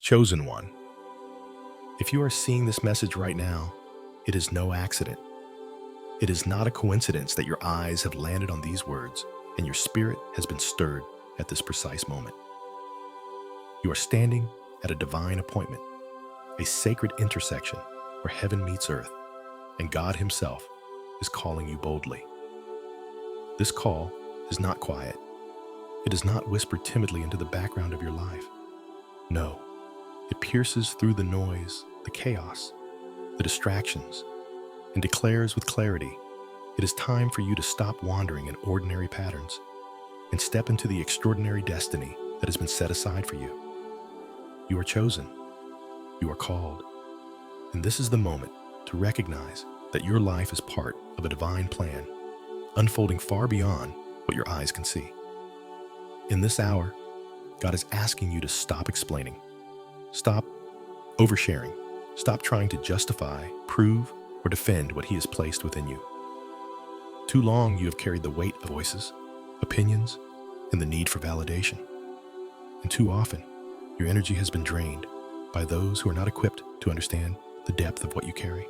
Chosen one. If you are seeing this message right now, it is no accident. It is not a coincidence that your eyes have landed on these words and your spirit has been stirred at this precise moment. You are standing at a divine appointment, a sacred intersection where heaven meets earth, and God Himself is calling you boldly. This call is not quiet. It is not whispered timidly into the background of your life. No, it pierces through the noise, the chaos, the distractions, and declares with clarity, it is time for you to stop wandering in ordinary patterns and step into the extraordinary destiny that has been set aside for you. You are chosen. You are called. And this is the moment to recognize that your life is part of a divine plan, unfolding far beyond what your eyes can see. In this hour, God is asking you to stop explaining, stop oversharing, stop trying to justify, prove, or defend what He has placed within you. Too long you have carried the weight of voices, opinions, and the need for validation. And too often, your energy has been drained by those who are not equipped to understand the depth of what you carry.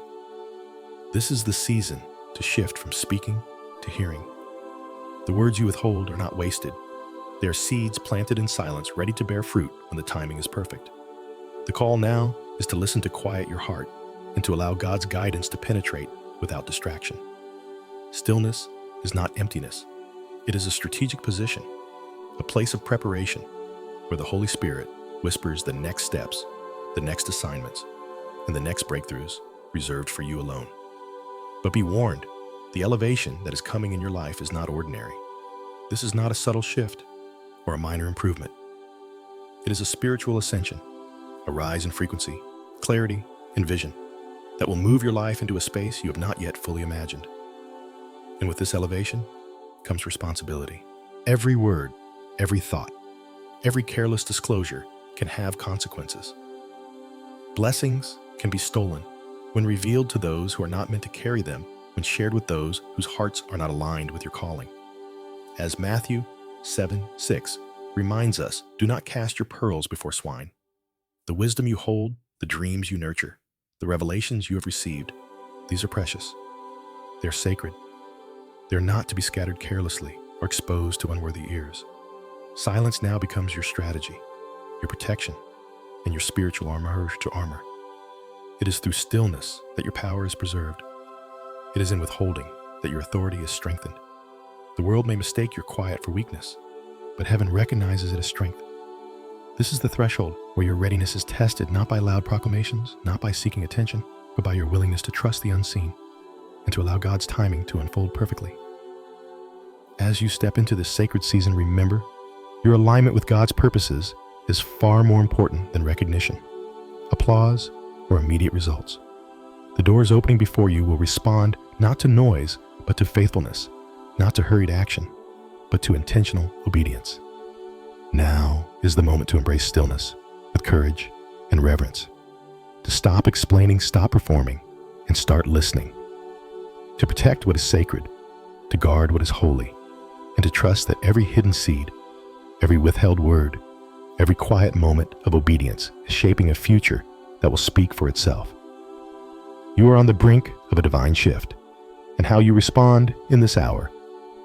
This is the season to shift from speaking to hearing. The words you withhold are not wasted. They are seeds planted in silence, ready to bear fruit when the timing is perfect. The call now is to listen to quiet your heart and to allow God's guidance to penetrate without distraction. Stillness is not emptiness. It is a strategic position, a place of preparation where the Holy Spirit whispers the next steps, the next assignments, and the next breakthroughs reserved for you alone. But be warned, the elevation that is coming in your life is not ordinary. This is not a subtle shift or a minor improvement. It is a spiritual ascension, a rise in frequency, clarity, and vision that will move your life into a space you have not yet fully imagined. And with this elevation comes responsibility. Every word, every thought, every careless disclosure can have consequences. Blessings can be stolen when revealed to those who are not meant to carry them, when shared with those whose hearts are not aligned with your calling. As Matthew 7:6 reminds us, do not cast your pearls before swine. The wisdom you hold, the dreams you nurture, the revelations you have received, these are precious. They're sacred. They're not to be scattered carelessly or exposed to unworthy ears. Silence now becomes your strategy, your protection, and your spiritual armor to armor. It is through stillness that your power is preserved. It is in withholding that your authority is strengthened. The world may mistake your quiet for weakness, but heaven recognizes it as strength. This is the threshold where your readiness is tested, not by loud proclamations, not by seeking attention, but by your willingness to trust the unseen and to allow God's timing to unfold perfectly. As you step into this sacred season, remember, your alignment with God's purposes is far more important than recognition, applause, or immediate results. The doors opening before you will respond not to noise, but to faithfulness, not to hurried action, but to intentional obedience. Now is the moment to embrace stillness with courage and reverence, to stop explaining, stop performing, and start listening, to protect what is sacred, to guard what is holy, and to trust that every hidden seed, every withheld word, every quiet moment of obedience is shaping a future that will speak for itself. You are on the brink of a divine shift, and how you respond in this hour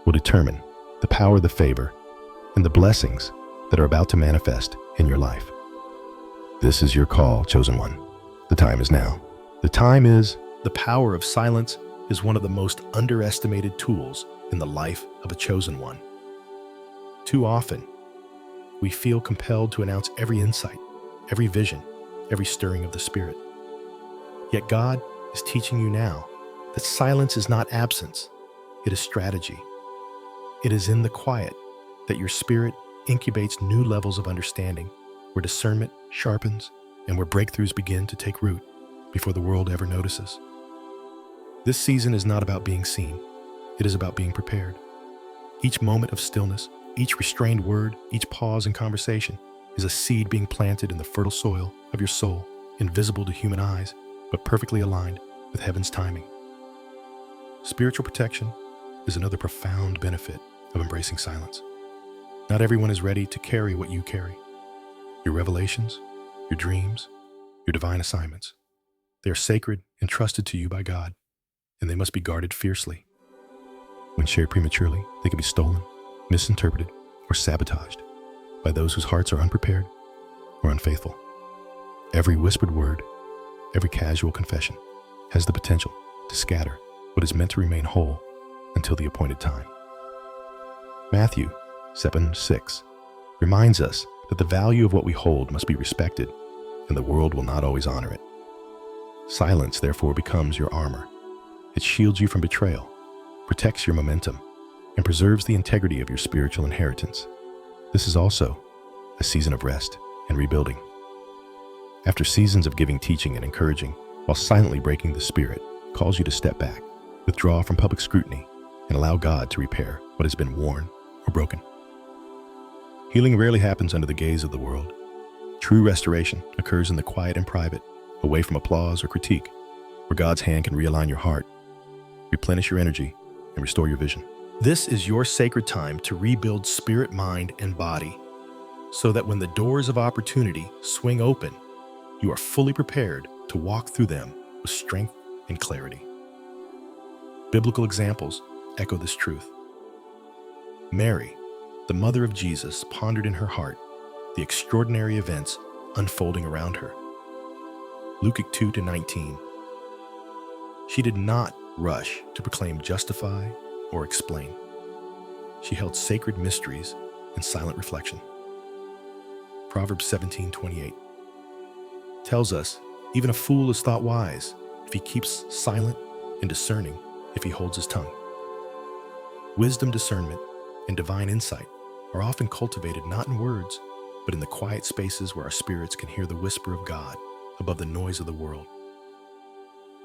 will determine the power, the favor, and the blessings that are about to manifest in your life. This is your call, chosen one. The time is now. The power of silence is one of the most underestimated tools in the life of a chosen one. Too often, we feel compelled to announce every insight, every vision, every stirring of the Spirit. Yet God is teaching you now that silence is not absence, it is strategy. It is in the quiet that your spirit incubates new levels of understanding, where discernment sharpens and where breakthroughs begin to take root before the world ever notices. This season is not about being seen, it is about being prepared. Each moment of stillness, each restrained word, each pause in conversation is a seed being planted in the fertile soil of your soul, invisible to human eyes, but perfectly aligned with heaven's timing. Spiritual protection is another profound benefit of embracing silence. Not everyone is ready to carry what you carry. Your revelations, your dreams, your divine assignments. They are sacred, entrusted to you by God, and they must be guarded fiercely. When shared prematurely, they can be stolen, misinterpreted, or sabotaged by those whose hearts are unprepared or unfaithful. Every whispered word, every casual confession has the potential to scatter what is meant to remain whole until the appointed time. Matthew 7:6 reminds us that the value of what we hold must be respected, and the world will not always honor it. Silence, therefore, becomes your armor. It shields you from betrayal, protects your momentum, and preserves the integrity of your spiritual inheritance. This is also a season of rest and rebuilding. After seasons of giving, teaching, and encouraging, while silently breaking, the Spirit calls you to step back, withdraw from public scrutiny, and allow God to repair what has been worn or broken. Healing rarely happens under the gaze of the world. True restoration occurs in the quiet and private, away from applause or critique, where God's hand can realign your heart, replenish your energy, and restore your vision. This is your sacred time to rebuild spirit, mind, and body, so that when the doors of opportunity swing open, you are fully prepared to walk through them with strength and clarity. Biblical examples echo this truth. Mary, the mother of Jesus, pondered in her heart the extraordinary events unfolding around her. Luke 2:19. She did not rush to proclaim, justify, or explain. She held sacred mysteries in silent reflection. Proverbs 17:28 tells us, even a fool is thought wise if he keeps silent, and discerning if he holds his tongue. Wisdom, discernment, and divine insight are often cultivated not in words, but in the quiet spaces where our spirits can hear the whisper of God above the noise of the world.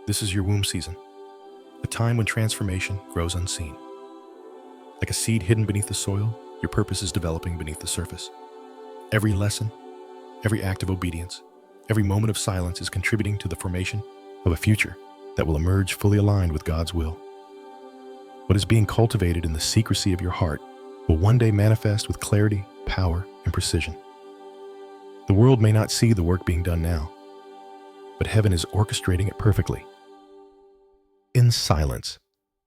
This is your womb season, a time when transformation grows unseen. Like a seed hidden beneath the soil, your purpose is developing beneath the surface. Every lesson, every act of obedience, every moment of silence is contributing to the formation of a future that will emerge fully aligned with God's will. What is being cultivated in the secrecy of your heart will one day manifest with clarity, power, and precision. The world may not see the work being done now, but heaven is orchestrating it perfectly. In silence,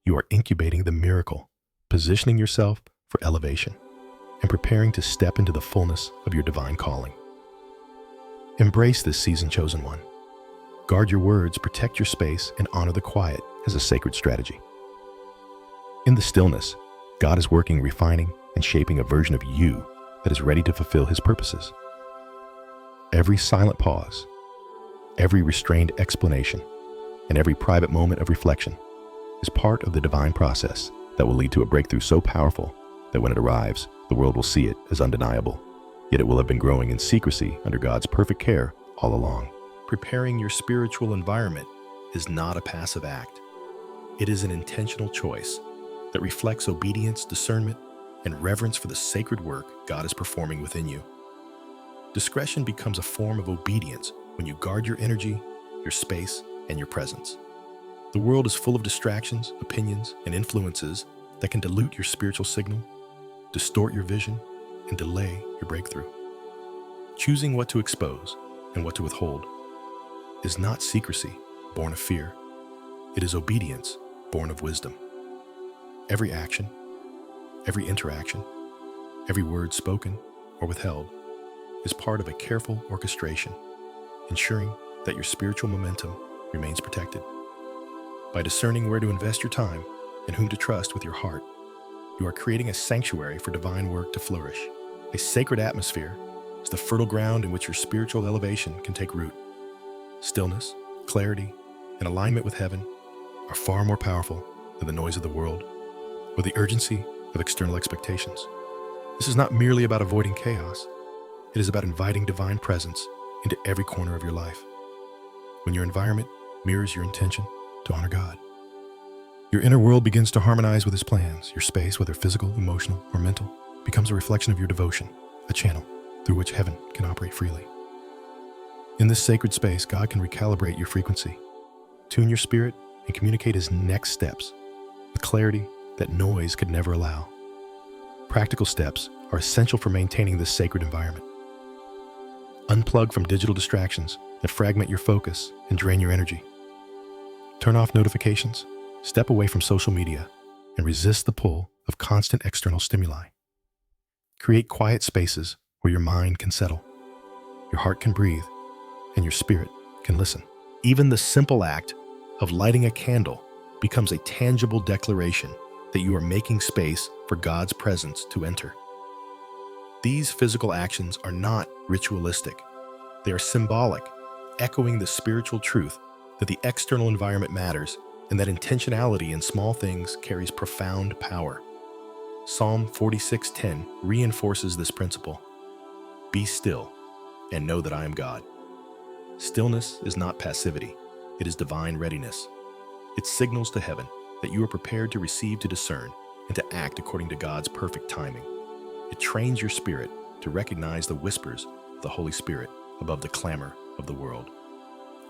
you are incubating the miracle, positioning yourself for elevation, and preparing to step into the fullness of your divine calling. Embrace this season, chosen one. Guard your words, protect your space, and honor the quiet as a sacred strategy. In the stillness, God is working, refining, and shaping a version of you that is ready to fulfill His purposes. Every silent pause, every restrained explanation, and every private moment of reflection is part of the divine process that will lead to a breakthrough so powerful that when it arrives, the world will see it as undeniable, yet it will have been growing in secrecy under God's perfect care all along. Preparing your spiritual environment is not a passive act. It is an intentional choice that reflects obedience, discernment, and reverence for the sacred work God is performing within you. Discretion becomes a form of obedience when you guard your energy, your space, and your presence. The world is full of distractions, opinions, and influences that can dilute your spiritual signal, distort your vision, and delay your breakthrough. Choosing what to expose and what to withhold is not secrecy born of fear. It is obedience born of wisdom. Every action, every interaction, every word spoken or withheld is part of a careful orchestration, ensuring that your spiritual momentum remains protected. By discerning where to invest your time and whom to trust with your heart, you are creating a sanctuary for divine work to flourish. A sacred atmosphere is the fertile ground in which your spiritual elevation can take root. Stillness, clarity, and alignment with heaven are far more powerful than the noise of the world or the urgency of external expectations. This is not merely about avoiding chaos. It is about inviting divine presence into every corner of your life. When your environment mirrors your intention to honor God, your inner world begins to harmonize with His plans. Your space, whether physical, emotional, or mental, becomes a reflection of your devotion, a channel through which heaven can operate freely. In this sacred space, God can recalibrate your frequency, tune your spirit, and communicate His next steps with clarity that noise could never allow. Practical steps are essential for maintaining this sacred environment. Unplug from digital distractions that fragment your focus and drain your energy. Turn off notifications, step away from social media, and resist the pull of constant external stimuli. Create quiet spaces where your mind can settle, your heart can breathe, and your spirit can listen. Even the simple act of lighting a candle becomes a tangible declaration that you are making space for God's presence to enter. These physical actions are not ritualistic. They are symbolic, echoing the spiritual truth that the external environment matters and that intentionality in small things carries profound power. Psalm 46:10 reinforces this principle. Be still and know that I am God. Stillness is not passivity. It is divine readiness. It signals to heaven that you are prepared to receive, to discern, and to act according to God's perfect timing. It trains your spirit to recognize the whispers of the Holy Spirit above the clamor of the world.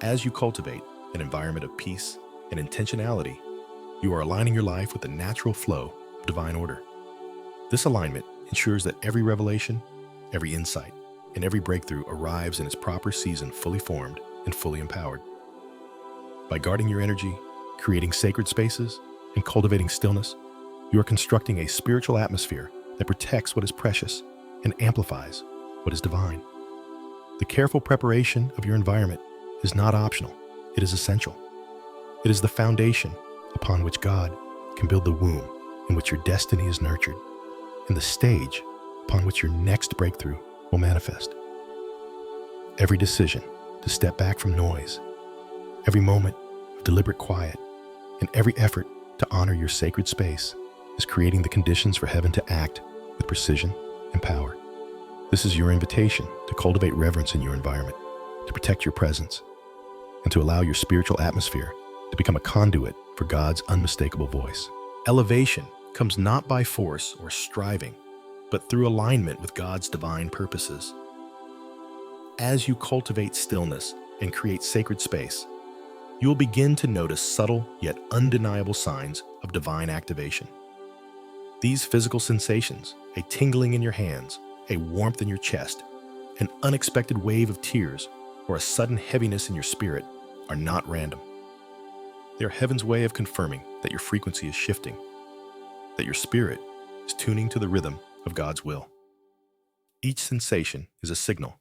As you cultivate an environment of peace and intentionality, you are aligning your life with the natural flow of divine order. This alignment ensures that every revelation, every insight, and every breakthrough arrives in its proper season, fully formed and fully empowered. By guarding your energy, creating sacred spaces, and cultivating stillness, you are constructing a spiritual atmosphere that protects what is precious and amplifies what is divine. The careful preparation of your environment is not optional, it is essential. It is the foundation upon which God can build the womb in which your destiny is nurtured, and the stage upon which your next breakthrough will manifest. Every decision to step back from noise, every moment of deliberate quiet, and every effort to honor your sacred space is creating the conditions for heaven to act with precision and power. This is your invitation to cultivate reverence in your environment, to protect your presence, and to allow your spiritual atmosphere to become a conduit for God's unmistakable voice. Elevation comes not by force or striving, but through alignment with God's divine purposes. As you cultivate stillness and create sacred space, you will begin to notice subtle yet undeniable signs of divine activation. These physical sensations, a tingling in your hands, a warmth in your chest, an unexpected wave of tears, or a sudden heaviness in your spirit, are not random. They are heaven's way of confirming that your frequency is shifting, that your spirit is tuning to the rhythm of God's will. Each sensation is a signal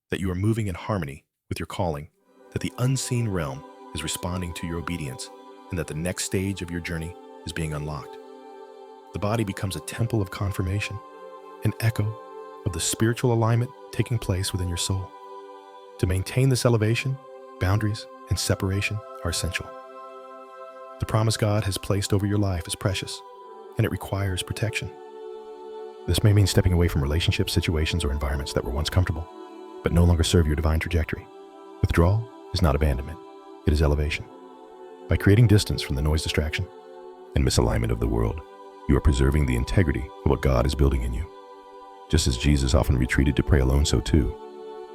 that you are moving in harmony with your calling, that the unseen realm is responding to your obedience, and that the next stage of your journey is being unlocked. The body becomes a temple of confirmation, an echo of the spiritual alignment taking place within your soul. To maintain this elevation, boundaries and separation are essential. The promise God has placed over your life is precious, and it requires protection. This may mean stepping away from relationships, situations, or environments that were once comfortable, but no longer serve your divine trajectory. Withdrawal is not abandonment, it is elevation. By creating distance from the noise, distraction, and misalignment of the world, you are preserving the integrity of what God is building in you. Just as Jesus often retreated to pray alone, so too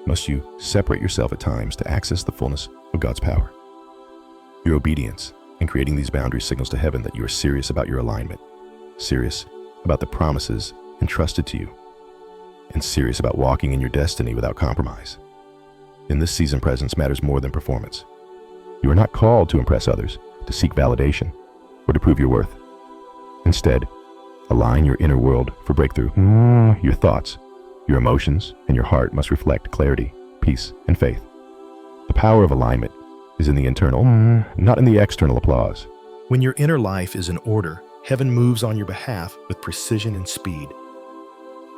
must you separate yourself at times to access the fullness of God's power. Your obedience in creating these boundaries signals to heaven that you are serious about your alignment, serious about the promises entrusted to you, and serious about walking in your destiny without compromise. In this season, presence matters more than performance. You are not called to impress others, to seek validation, or to prove your worth. Instead, align your inner world for breakthrough. Your thoughts, your emotions, and your heart must reflect clarity, peace, and faith. The power of alignment is in the internal, not in the external applause. When your inner life is in order, heaven moves on your behalf with precision and speed.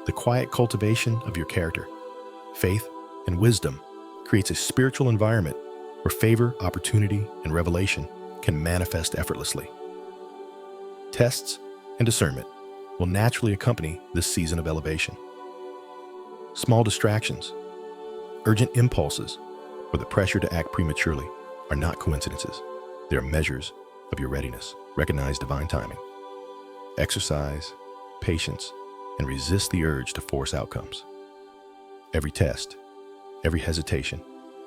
The quiet cultivation of your character, faith, and wisdom creates a spiritual environment where favor, opportunity, and revelation can manifest effortlessly. Tests and discernment will naturally accompany this season of elevation. Small distractions, urgent impulses, or the pressure to act prematurely are not coincidences. They are measures of your readiness. Recognize divine timing. Exercise patience and resist the urge to force outcomes. Every test, every hesitation,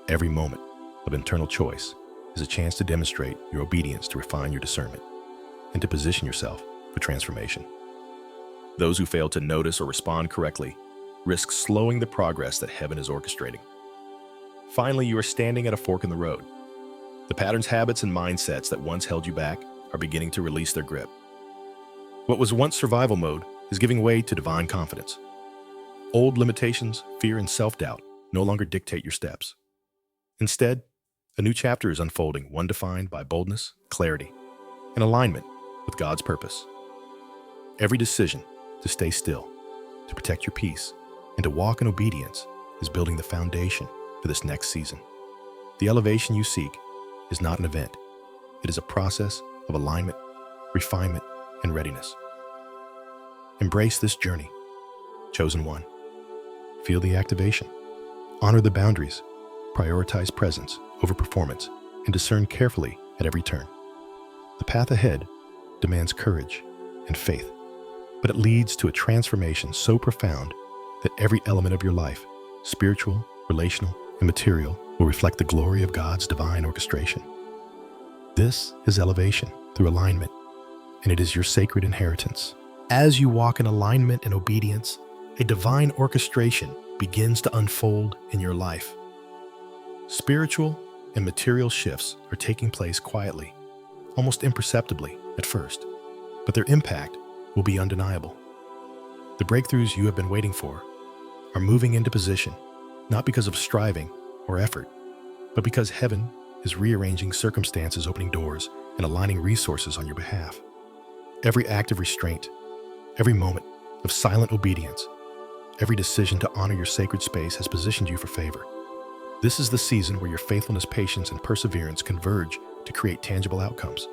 every moment of internal choice is a chance to demonstrate your obedience, to refine your discernment, and to position yourself for transformation. Those who fail to notice or respond correctly risk slowing the progress that heaven is orchestrating. Finally, you are standing at a fork in the road. The patterns, habits, and mindsets that once held you back are beginning to release their grip. What was once survival mode is giving way to divine confidence. Old limitations, fear, and self-doubt no longer dictate your steps. Instead, a new chapter is unfolding, one defined by boldness, clarity, and alignment with God's purpose. Every decision to stay still, to protect your peace, and to walk in obedience is building the foundation for this next season. The elevation you seek is not an event. It is a process of alignment, refinement, and readiness. Embrace this journey, chosen one. Feel the activation. Honor the boundaries. Prioritize presence over performance and discern carefully at every turn. The path ahead demands courage and faith, but it leads to a transformation so profound that every element of your life, spiritual, relational, and material, will reflect the glory of God's divine orchestration. This is elevation through alignment, and it is your sacred inheritance. As you walk in alignment and obedience, a divine orchestration begins to unfold in your life. Spiritual and material shifts are taking place quietly, almost imperceptibly at first, but their impact will be undeniable. The breakthroughs you have been waiting for are moving into position, not because of striving or effort, but because heaven is rearranging circumstances, opening doors, and aligning resources on your behalf. Every act of restraint, every moment of silent obedience, every decision to honor your sacred space has positioned you for favor. This is the season where your faithfulness, patience, and perseverance converge to create tangible outcomes.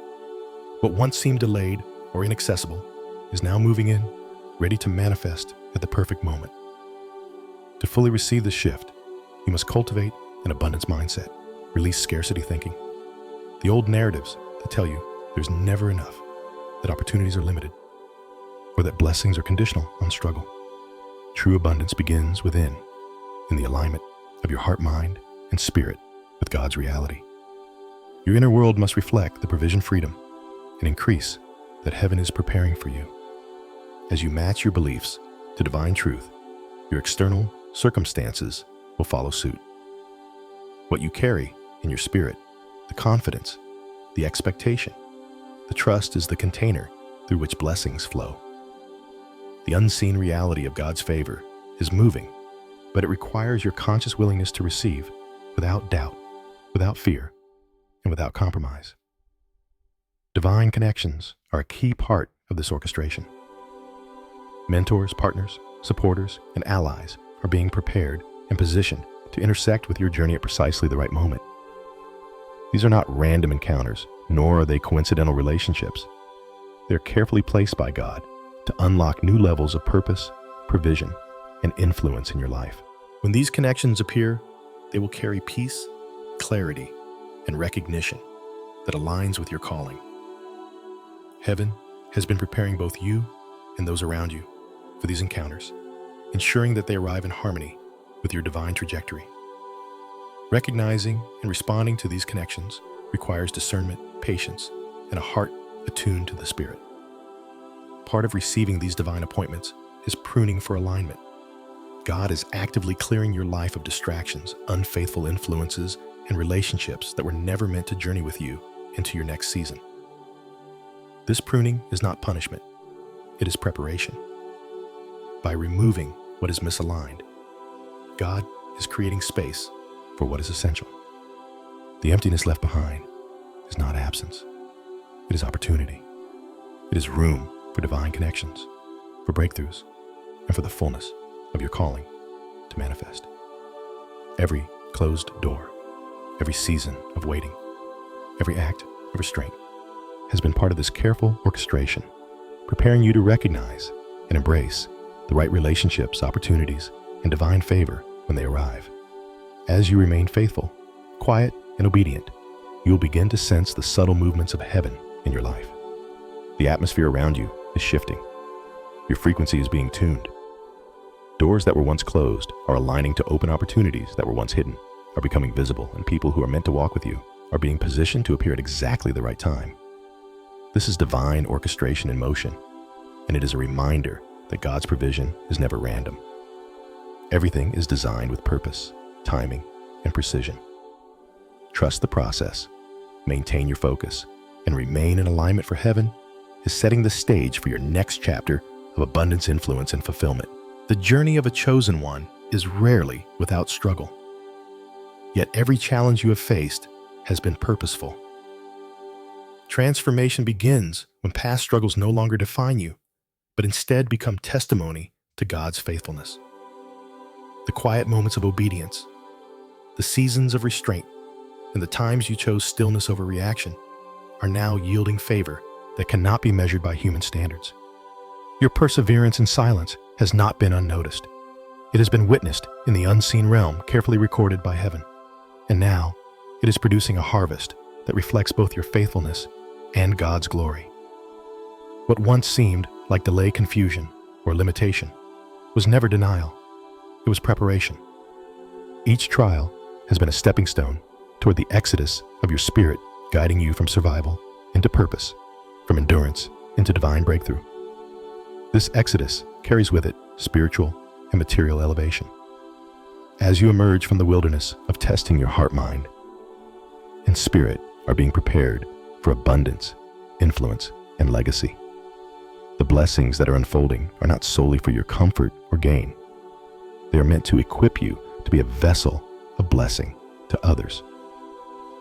What once seemed delayed or inaccessible is now moving in, ready to manifest at the perfect moment. To fully receive this shift, you must cultivate an abundance mindset, release scarcity thinking, the old narratives that tell you there's never enough, that opportunities are limited, or that blessings are conditional on struggle. True abundance begins within, in the alignment of your heart, mind, and spirit with God's reality. Your inner world must reflect the provision, freedom, and increase that heaven is preparing for you. As you match your beliefs to divine truth, your external circumstances will follow suit. What you carry in your spirit, the confidence, the expectation, the trust is the container through which blessings flow. The unseen reality of God's favor is moving, but it requires your conscious willingness to receive without doubt, without fear, and without compromise. Divine connections are a key part of this orchestration. Mentors, partners, supporters, and allies are being prepared and positioned to intersect with your journey at precisely the right moment. These are not random encounters, nor are they coincidental relationships. They're carefully placed by God to unlock new levels of purpose, provision, and influence in your life. When these connections appear, they will carry peace, clarity, and recognition that aligns with your calling. Heaven has been preparing both you and those around you for these encounters, ensuring that they arrive in harmony with your divine trajectory. Recognizing and responding to these connections requires discernment, patience, and a heart attuned to the Spirit. Part of receiving these divine appointments is pruning for alignment. God is actively clearing your life of distractions, unfaithful influences, and relationships that were never meant to journey with you into your next season. This pruning is not punishment, it is preparation. By removing what is misaligned, God is creating space for what is essential. The emptiness left behind is not absence, it is opportunity. It is room for divine connections, for breakthroughs, and for the fullness of your calling to manifest. Every closed door, every season of waiting, every act of restraint has been part of this careful orchestration, preparing you to recognize and embrace the right relationships, opportunities, and divine favor when they arrive. As you remain faithful, quiet, and obedient, you will begin to sense the subtle movements of heaven in your life. The atmosphere around you is shifting. Your frequency is being tuned. Doors that were once closed are aligning to open. Opportunities that were once hidden are becoming visible, and people who are meant to walk with you are being positioned to appear at exactly the right time. This is divine orchestration in motion, and it is a reminder that God's provision is never random. Everything is designed with purpose, timing, and precision. Trust the process, maintain your focus, and remain in alignment for heaven is setting the stage for your next chapter of abundance, influence, and fulfillment. The journey of a chosen one is rarely without struggle. Yet every challenge you have faced has been purposeful. Transformation begins when past struggles no longer define you, but instead become testimony to God's faithfulness. The quiet moments of obedience, the seasons of restraint, and the times you chose stillness over reaction are now yielding favor that cannot be measured by human standards. Your perseverance in silence has not been unnoticed. It has been witnessed in the unseen realm, carefully recorded by heaven. And now, it is producing a harvest that reflects both your faithfulness and God's glory. What once seemed like delay, confusion, or limitation was never denial. It was preparation. Each trial has been a stepping stone toward the exodus of your spirit, guiding you from survival into purpose, from endurance into divine breakthrough. This exodus carries with it spiritual and material elevation. As you emerge from the wilderness of testing your heart, mind, and spirit are being prepared for abundance, influence, and legacy. The blessings that are unfolding are not solely for your comfort or gain. They are meant to equip you to be a vessel of blessing to others,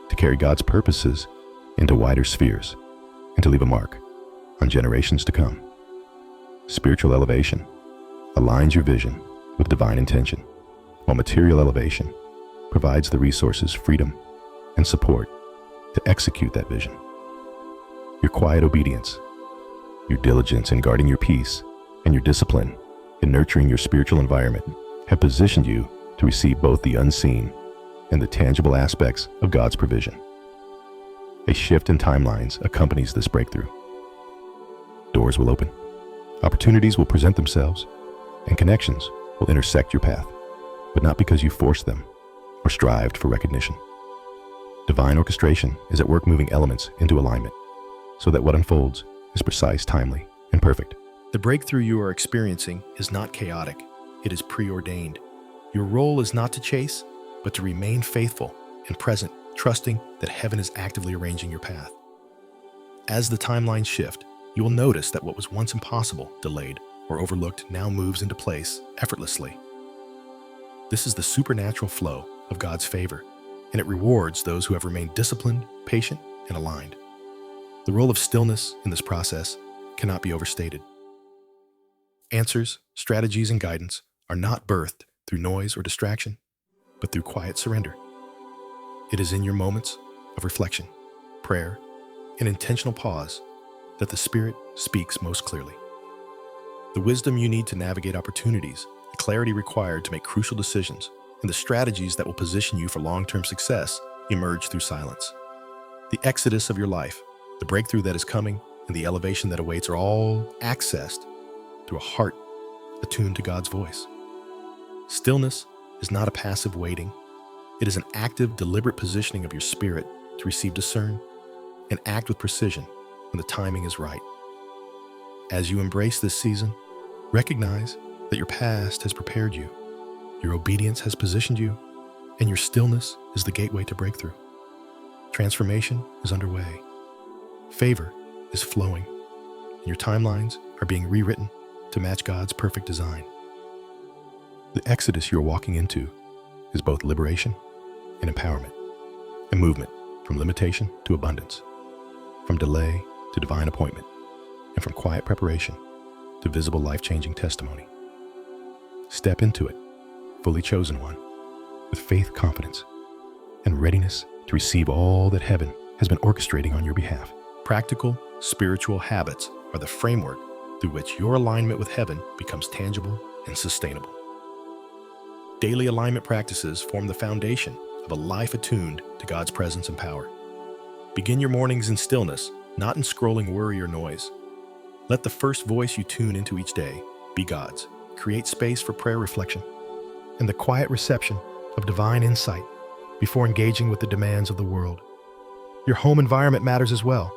to carry God's purposes into wider spheres, and to leave a mark on generations to come. Spiritual elevation aligns your vision with divine intention, while material elevation provides the resources, freedom, and support to execute that vision. Your quiet obedience, your diligence in guarding your peace, and your discipline in nurturing your spiritual environment have positioned you to receive both the unseen and the tangible aspects of God's provision. A shift in timelines accompanies this breakthrough. Doors will open, opportunities will present themselves, and connections will intersect your path, but not because you forced them or strived for recognition. Divine orchestration is at work, moving elements into alignment so that what unfolds is precise, timely, and perfect. The breakthrough you are experiencing is not chaotic. It is preordained. Your role is not to chase, but to remain faithful and present, trusting that heaven is actively arranging your path. As the timelines shift, you will notice that what was once impossible, delayed, or overlooked now moves into place effortlessly. This is the supernatural flow of God's favor, and it rewards those who have remained disciplined, patient, and aligned. The role of stillness in this process cannot be overstated. Answers, strategies, and guidance are not birthed through noise or distraction, but through quiet surrender. It is in your moments of reflection, prayer, and intentional pause that the Spirit speaks most clearly. The wisdom you need to navigate opportunities, the clarity required to make crucial decisions, and the strategies that will position you for long-term success emerge through silence. The exodus of your life, the breakthrough that is coming, and the elevation that awaits are all accessed through a heart attuned to God's voice. Stillness is not a passive waiting. It is an active, deliberate positioning of your spirit to receive, discern, and act with precision when the timing is right. As you embrace this season, recognize that your past has prepared you, your obedience has positioned you, and your stillness is the gateway to breakthrough. Transformation is underway. Favor is flowing, and your timelines are being rewritten to match God's perfect design. The exodus you're walking into is both liberation and empowerment, a movement from limitation to abundance, from delay to divine appointment, and from quiet preparation to visible life-changing testimony. Step into it, fully chosen one, with faith, confidence, and readiness to receive all that heaven has been orchestrating on your behalf. Practical, spiritual habits are the framework through which your alignment with heaven becomes tangible and sustainable. Daily alignment practices form the foundation of a life attuned to God's presence and power. Begin your mornings in stillness, not in scrolling worry or noise. Let the first voice you tune into each day be God's. Create space for prayer, reflection, and the quiet reception of divine insight before engaging with the demands of the world. Your home environment matters as well.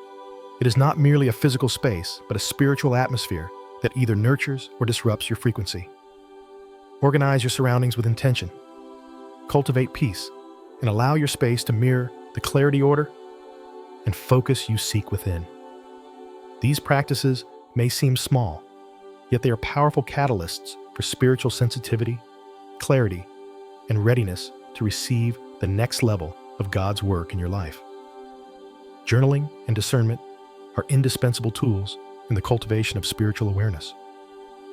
It is not merely a physical space, but a spiritual atmosphere that either nurtures or disrupts your frequency. Organize your surroundings with intention. Cultivate peace, and allow your space to mirror the clarity order and focus you seek within. These practices may seem small, yet they are powerful catalysts for spiritual sensitivity, clarity, and readiness to receive the next level of God's work in your life. Journaling and discernment are indispensable tools in the cultivation of spiritual awareness.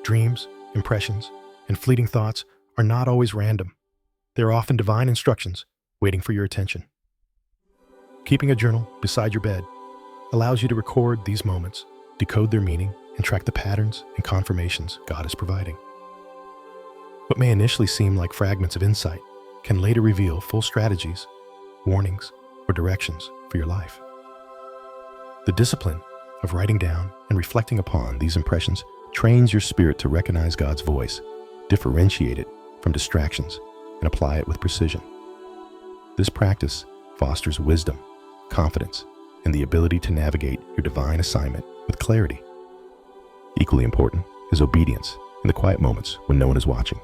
Dreams, impressions, and fleeting thoughts are not always random. They are often divine instructions waiting for your attention. Keeping a journal beside your bed allows you to record these moments, decode their meaning, and track the patterns and confirmations God is providing. What may initially seem like fragments of insight can later reveal full strategies, warnings, or directions for your life. The discipline of writing down and reflecting upon these impressions trains your spirit to recognize God's voice, differentiate it from distractions, and apply it with precision. This practice fosters wisdom, confidence, and the ability to navigate your divine assignment with clarity. Equally important is obedience in the quiet moments when no one is watching,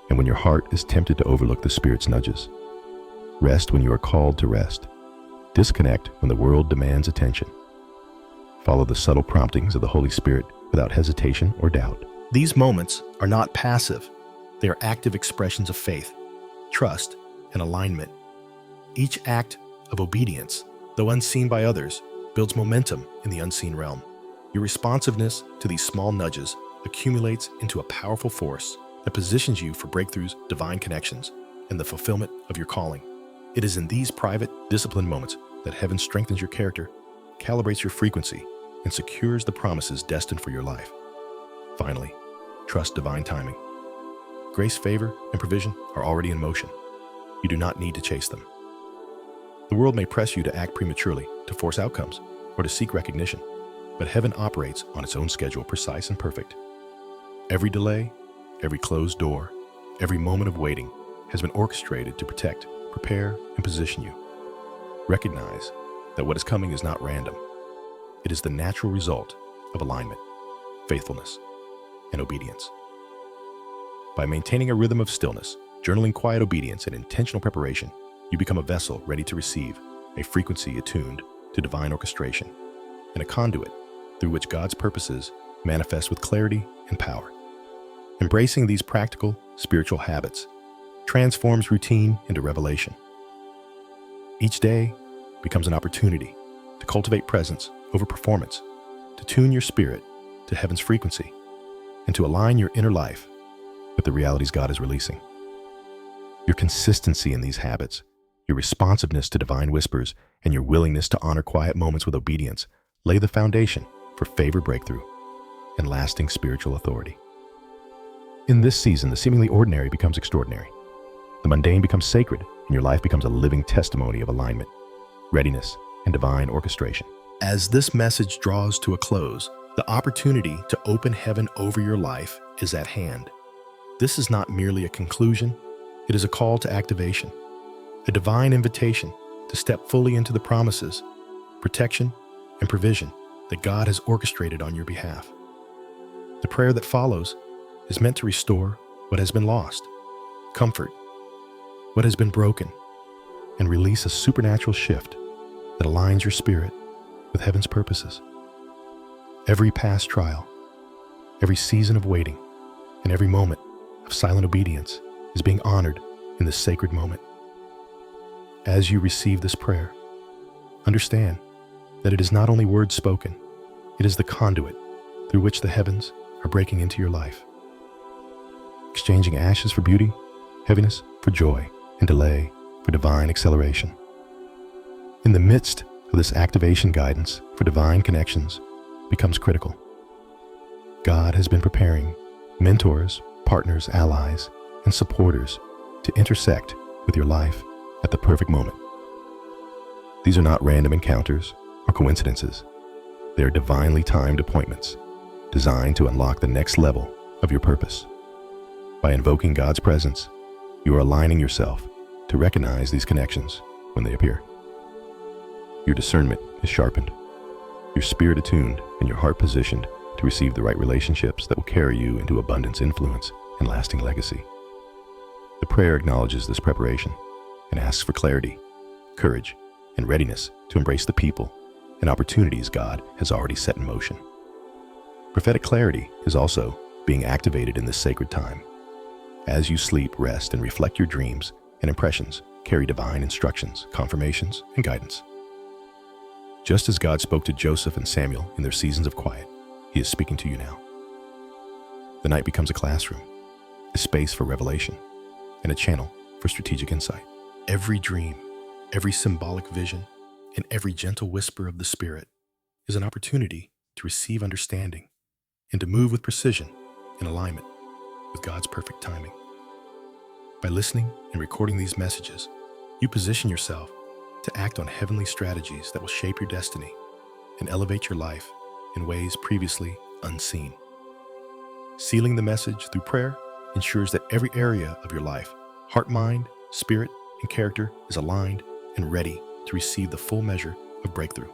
and when your heart is tempted to overlook the Spirit's nudges. Rest when you are called to rest. Disconnect when the world demands attention. Follow the subtle promptings of the Holy Spirit without hesitation or doubt. These moments are not passive. They are active expressions of faith, trust, and alignment. Each act of obedience, though unseen by others, builds momentum in the unseen realm. Your responsiveness to these small nudges accumulates into a powerful force that positions you for breakthroughs, divine connections, and the fulfillment of your calling. It is in these private, disciplined moments that heaven strengthens your character, calibrates your frequency, and secures the promises destined for your life. Finally, trust divine timing. Grace, favor, and provision are already in motion. You do not need to chase them. The world may press you to act prematurely, to force outcomes, or to seek recognition, but heaven operates on its own schedule, precise and perfect. Every delay, every closed door, every moment of waiting has been orchestrated to protect, prepare, and position you. Recognize that what is coming is not random. It is the natural result of alignment, faithfulness, and obedience. By maintaining a rhythm of stillness, journaling quiet obedience, and intentional preparation, you become a vessel ready to receive, a frequency attuned to divine orchestration, and a conduit through which God's purposes manifest with clarity and power. Embracing these practical, spiritual habits transforms routine into revelation. Each day becomes an opportunity to cultivate presence over performance, to tune your spirit to heaven's frequency, and to align your inner life with the realities God is releasing. Your consistency in these habits, your responsiveness to divine whispers, and your willingness to honor quiet moments with obedience lay the foundation for favor, breakthrough, and lasting spiritual authority. In this season, the seemingly ordinary becomes extraordinary. The mundane becomes sacred, and your life becomes a living testimony of alignment, readiness, and divine orchestration. As this message draws to a close, the opportunity to open heaven over your life is at hand. This is not merely a conclusion, it is a call to activation, a divine invitation to step fully into the promises, protection, and provision that God has orchestrated on your behalf. The prayer that follows is meant to restore what has been lost, comfort what has been broken, and release a supernatural shift that aligns your spirit with heaven's purposes. Every past trial, every season of waiting, and every moment of silent obedience is being honored in this sacred moment. As you receive this prayer, understand that it is not only words spoken, it is the conduit through which the heavens are breaking into your life, exchanging ashes for beauty, heaviness for joy, and delay for divine acceleration. In the midst of this activation, guidance for divine connections becomes critical. God has been preparing mentors, partners, allies, and supporters to intersect with your life at the perfect moment. These are not random encounters or coincidences. They are divinely timed appointments designed to unlock the next level of your purpose. By invoking God's presence, you are aligning yourself to recognize these connections when they appear. Your discernment is sharpened, your spirit attuned, and your heart positioned to receive the right relationships that will carry you into abundance, influence, and lasting legacy. The prayer acknowledges this preparation, and asks for clarity, courage, and readiness to embrace the people and opportunities God has already set in motion. Prophetic clarity is also being activated in this sacred time. As you sleep, rest, and reflect, your dreams and impressions carry divine instructions, confirmations, and guidance. Just as God spoke to Joseph and Samuel in their seasons of quiet, He is speaking to you now. The night becomes a classroom, a space for revelation, and a channel for strategic insight. Every dream, every symbolic vision, and every gentle whisper of the Spirit is an opportunity to receive understanding and to move with precision in alignment with God's perfect timing. By listening and recording these messages, you position yourself to act on heavenly strategies that will shape your destiny and elevate your life in ways previously unseen. Sealing the message through prayer ensures that every area of your life, heart, mind, spirit, and character, is aligned and ready to receive the full measure of breakthrough.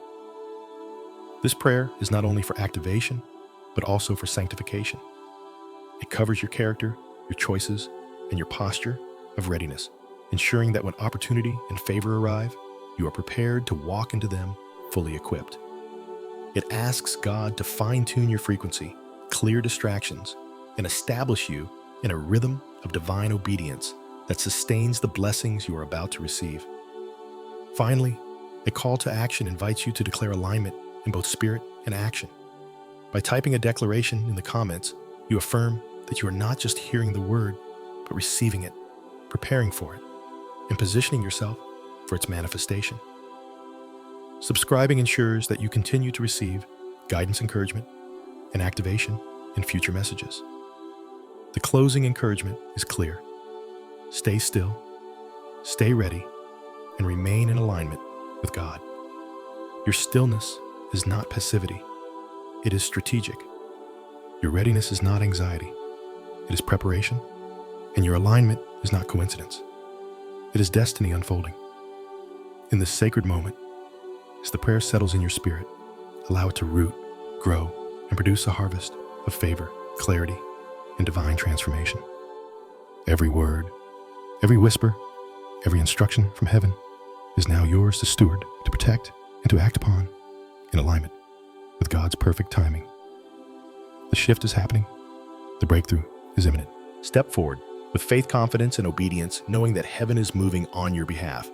This prayer is not only for activation, but also for sanctification. It covers your character, your choices, and your posture of readiness, ensuring that when opportunity and favor arrive, you are prepared to walk into them fully equipped. It asks God to fine-tune your frequency, clear distractions, and establish you in a rhythm of divine obedience that sustains the blessings you are about to receive. Finally, a call to action invites you to declare alignment in both spirit and action. By typing a declaration in the comments, you affirm that you are not just hearing the word, but receiving it, preparing for it, and positioning yourself for its manifestation. Subscribing ensures that you continue to receive guidance, encouragement, and activation in future messages. The closing encouragement is clear. Stay still, stay ready, and remain in alignment with God. Your stillness is not passivity. It is strategic. Your readiness is not anxiety. It is preparation. And your alignment is not coincidence. It is destiny unfolding. In this sacred moment, as the prayer settles in your spirit, allow it to root, grow, and produce a harvest of favor, clarity, and divine transformation. Every word, every whisper, every instruction from heaven is now yours to steward, to protect, and to act upon in alignment with God's perfect timing. The shift is happening. The breakthrough is imminent. Step forward with faith, confidence, and obedience, knowing that heaven is moving on your behalf.